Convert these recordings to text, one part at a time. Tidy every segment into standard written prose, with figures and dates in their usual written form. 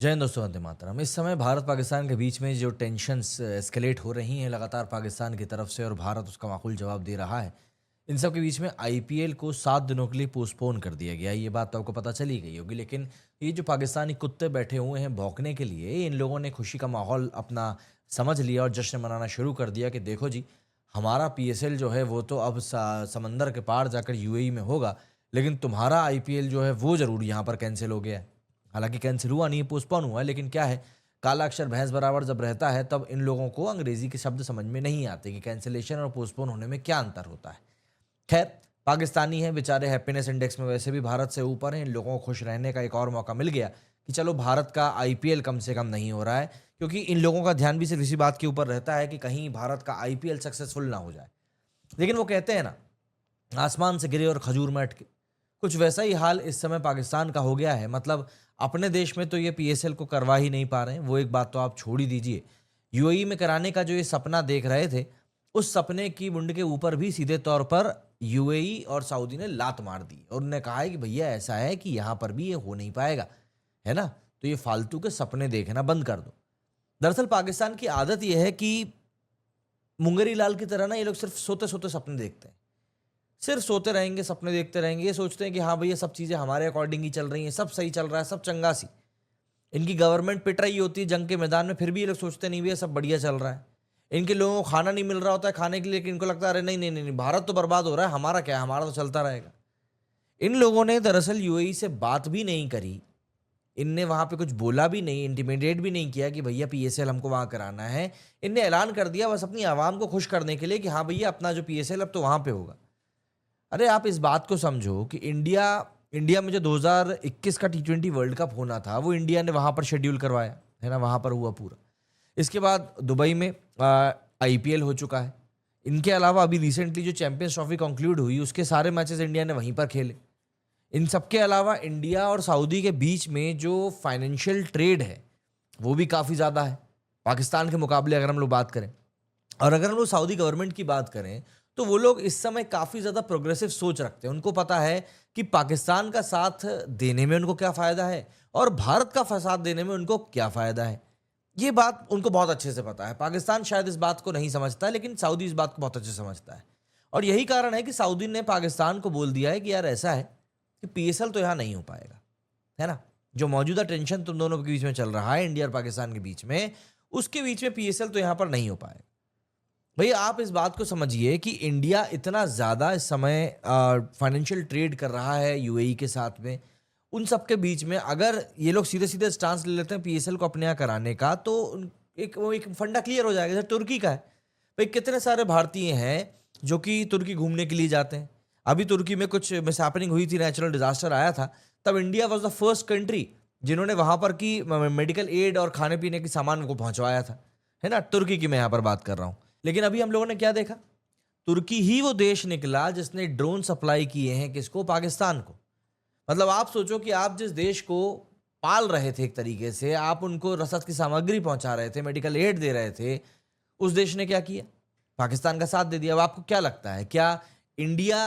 जय हिंद दोस्तों, वंदे मातरम। इस समय भारत पाकिस्तान के बीच में जो टेंशन्स एस्केलेट हो रही हैं लगातार पाकिस्तान की तरफ से, और भारत उसका माकूल जवाब दे रहा है। इन सब के बीच में आईपीएल को 7 दिनों के लिए पोस्टपोन कर दिया गया है। ये बात तो आपको पता चली गई होगी, लेकिन ये जो पाकिस्तानी कुत्ते बैठे हुए हैं भौंकने के लिए, इन लोगों ने खुशी का माहौल अपना समझ लिया और जश्न मनाना शुरू कर दिया कि देखो जी, हमारा पीएसएल जो है वो तो अब समंदर के पार जाकर यूएई में होगा, लेकिन तुम्हारा आईपीएल जो है वो ज़रूर यहाँ पर कैंसिल हो गया है। हालांकि कैंसिल हुआ नहीं है, पोस्टपोन हुआ है, लेकिन क्या है, काला अक्षर भैंस बराबर जब रहता है तब इन लोगों को अंग्रेजी के शब्द समझ में नहीं आते कि कैंसिलेशन और पोस्टपोन होने में क्या अंतर होता है। खैर, पाकिस्तानी हैं बेचारे, हैप्पीनेस इंडेक्स में वैसे भी भारत से ऊपर हैं। इन लोगों को खुश रहने का एक और मौका मिल गया कि चलो भारत का आईपीएल कम से कम नहीं हो रहा है, क्योंकि इन लोगों का ध्यान भी सिर्फ इसी बात के ऊपर रहता है कि कहीं भारत का आईपीएल सक्सेसफुल ना हो जाए। लेकिन वो कहते हैं ना, आसमान से गिरे और खजूर में अटके। कुछ वैसा ही हाल इस समय पाकिस्तान का हो गया है। मतलब अपने देश में तो ये पीएसएल को करवा ही नहीं पा रहे हैं, वो एक बात तो आप छोड़ ही दीजिए। यूएई में कराने का जो ये सपना देख रहे थे, उस सपने की मुंड के ऊपर भी सीधे तौर पर यूएई और सऊदी ने लात मार दी और उन्होंने कहा है कि भैया ऐसा है कि यहाँ पर भी ये हो नहीं पाएगा, है ना? तो ये फालतू के सपने देखना बंद कर दो। दरअसल पाकिस्तान की आदत यह है कि मुंगरी लाल की तरह ना ये लोग सिर्फ सोते सोते सपने देखते हैं। सिर्फ सोते रहेंगे, सपने देखते रहेंगे। ये सोचते हैं कि हाँ भैया, सब चीज़ें हमारे अकॉर्डिंग ही चल रही हैं, सब सही चल रहा है, सब चंगा सी। इनकी गवर्नमेंट पिट रही होती है जंग के मैदान में, फिर भी ये लोग सोचते नहीं भैया सब बढ़िया चल रहा है। इनके लोगों को खाना नहीं मिल रहा होता है खाने के लिए, लेकिन इनको लगता है अरे नहीं नहीं नहीं नहीं, भारत तो बर्बाद हो रहा है, हमारा क्या है, हमारा तो चलता रहेगा। इन लोगों ने दरअसल यूएई से बात भी नहीं करी, इनने वहाँ पे कुछ बोला भी नहीं, इंटिमिडेट भी नहीं किया कि भैया पीएसएल हमको वहाँ कराना है। इनने ऐलान कर दिया बस अपनी आवाम को खुश करने के लिए कि हाँ भैया, अपना जो पीएसएल अब तो वहाँ पे होगा। अरे आप इस बात को समझो कि इंडिया इंडिया में जो 2021 का टी20 वर्ल्ड कप होना था, वो इंडिया ने वहाँ पर शेड्यूल करवाया, है ना? वहाँ पर हुआ पूरा। इसके बाद दुबई में आईपीएल हो चुका है। इनके अलावा अभी रिसेंटली जो चैंपियंस ट्रॉफी कंक्लूड हुई, उसके सारे मैचेस इंडिया ने वहीं पर खेले। इन सब के अलावा इंडिया और सऊदी के बीच में जो फाइनेंशियल ट्रेड है, वो भी काफ़ी ज़्यादा है पाकिस्तान के मुकाबले, अगर हम लोग बात करें। और अगर हम लोग सऊदी गवर्नमेंट की बात करें, तो वो लोग इस समय काफ़ी ज़्यादा प्रोग्रेसिव सोच रखते हैं। उनको पता है कि पाकिस्तान का साथ देने में उनको क्या फ़ायदा है और भारत का साथ देने में उनको क्या फ़ायदा है। ये बात उनको बहुत अच्छे से पता है। पाकिस्तान शायद इस बात को नहीं समझता है, लेकिन सऊदी इस बात को बहुत अच्छे से समझता है। और यही कारण है कि सऊदी ने पाकिस्तान को बोल दिया है कि यार ऐसा है कि पीएसएल तो यहाँ नहीं हो पाएगा, है ना? जो मौजूदा टेंशन तुम दोनों के बीच में चल रहा है, इंडिया और पाकिस्तान के बीच में, उसके बीच में पीएसएल तो यहाँ पर नहीं हो पाएगा। भैया आप इस बात को समझिए कि इंडिया इतना ज़्यादा इस समय फाइनेंशियल ट्रेड कर रहा है यूएई के साथ में, उन सब के बीच में अगर ये लोग सीधे सीधे स्टांस ले लेते हैं पीएसएल को अपने यहाँ कराने का, तो एक फंडा क्लियर हो जाएगा। जैसे तुर्की का है भाई, कितने सारे भारतीय हैं जो कि तुर्की घूमने के लिए जाते हैं। अभी तुर्की में कुछ मिसहैपनिंग हुई थी, नेचुरल डिजास्टर आया था, तब India was the first country जिन्होंने वहाँ पर की मेडिकल एड और खाने पीने के सामान को पहुँचवाया था, है ना? तुर्की की मैं यहाँ पर बात कर रहा हूँ। लेकिन अभी हम लोगों ने क्या देखा, तुर्की ही वो देश निकला जिसने ड्रोन सप्लाई किए हैं किसको? पाकिस्तान को। मतलब आप सोचो कि आप जिस देश को पाल रहे थे, एक तरीके से आप उनको रसद की सामग्री पहुंचा रहे थे, मेडिकल एड दे रहे थे, उस देश ने क्या किया? पाकिस्तान का साथ दे दिया। अब आपको क्या लगता है, क्या इंडिया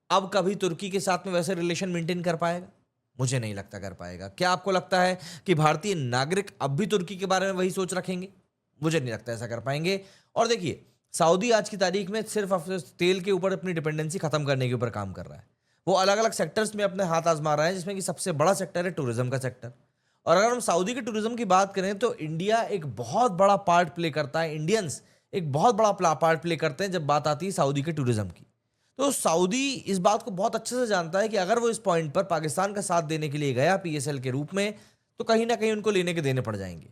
अब कभी तुर्की के साथ में वैसे रिलेशन मेंटेन कर पाएगा? मुझे नहीं लगता कर पाएगा। क्या आपको लगता है कि भारतीय नागरिक अब भी तुर्की के बारे में वही सोच रखेंगे? मुझे नहीं लगता ऐसा कर पाएंगे। और देखिए, सऊदी आज की तारीख में सिर्फ तेल के ऊपर अपनी डिपेंडेंसी खत्म करने के ऊपर काम कर रहा है। वो अलग अलग सेक्टर्स में अपने हाथ आजमा रहा है, जिसमें कि सबसे बड़ा सेक्टर है टूरिज्म का सेक्टर। और अगर हम सऊदी के टूरिज्म की बात करें, तो इंडिया एक बहुत बड़ा पार्ट प्ले करता है, इंडियंस एक बहुत बड़ा पार्ट प्ले करते हैं जब बात आती है सऊदी के टूरिज्म की। तो सऊदी इस बात को बहुत अच्छे से जानता है कि अगर वो इस पॉइंट पर पाकिस्तान का साथ देने के लिए गया पीएसएल के रूप में, तो कहीं ना कहीं उनको लेने के देने पड़ जाएंगे।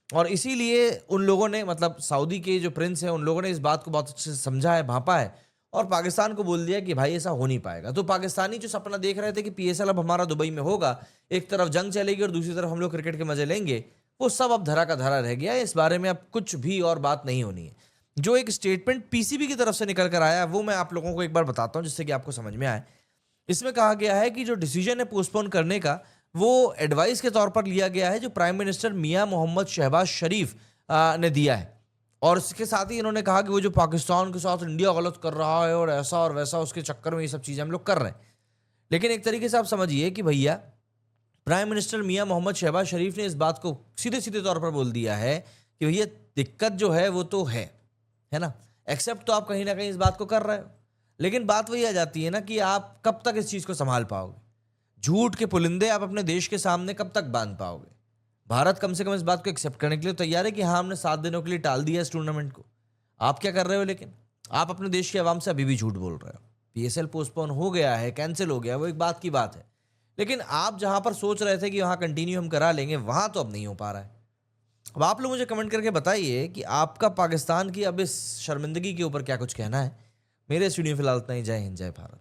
और इसीलिए उन लोगों ने, मतलब सऊदी के जो प्रिंस हैं, उन लोगों ने इस बात को बहुत अच्छे से समझा है, भांपा है, और पाकिस्तान को बोल दिया कि भाई ऐसा हो नहीं पाएगा। तो पाकिस्तानी जो सपना देख रहे थे कि पीएसएल अब हमारा दुबई में होगा, एक तरफ जंग चलेगी और दूसरी तरफ हम लोग क्रिकेट के मजे लेंगे, वो सब अब धरा का धरा रह गया है। इस बारे में अब कुछ भी और बात नहीं होनी है। जो एक स्टेटमेंट पीसीबी की तरफ से निकल कर आया है, वो मैं आप लोगों को एक बार बताता हूँ जिससे कि आपको समझ में आए। इसमें कहा गया है कि जो डिसीजन है पोस्टपोन करने का, वो एडवाइस के तौर पर लिया गया है जो प्राइम मिनिस्टर मियां मोहम्मद शहबाज शरीफ ने दिया है। और इसके साथ ही इन्होंने कहा कि वो जो पाकिस्तान के साथ इंडिया गलत कर रहा है और ऐसा और वैसा, उसके चक्कर में ये सब चीज़ें हम लोग कर रहे हैं। लेकिन एक तरीके से आप समझिए कि भैया, प्राइम मिनिस्टर मियां मोहम्मद शहबाज शरीफ ने इस बात को सीधे सीधे तौर पर बोल दिया है कि भैया दिक्कत जो है वो तो है ना। एक्सेप्ट तो आप कहीं ना कहीं इस बात को कर रहे हो, लेकिन बात वही आ जाती है ना कि आप कब तक इस चीज़ को संभाल पाओगे। झूठ के पुलिंदे आप अपने देश के सामने कब तक बांध पाओगे। भारत कम से कम इस बात को एक्सेप्ट करने के लिए तैयार है कि हाँ, हमने 7 दिनों के लिए टाल दिया इस टूर्नामेंट को। आप क्या कर रहे हो? लेकिन आप अपने देश की आवाम से अभी भी झूठ बोल रहे हो। पीएसएल पोस्टपोन हो गया है, कैंसिल हो गया, वो एक बात की बात है, लेकिन आप जहां पर सोच रहे थे कि वहां कंटिन्यू हम करा लेंगे, वहां तो अब नहीं हो पा रहा है। अब आप लोग मुझे कमेंट करके बताइए कि आपका पाकिस्तान की अब इस शर्मिंदगी के ऊपर क्या कुछ कहना है। मेरे स्टूडियो फिलहाल इतना ही। जय हिंद, जय भारत।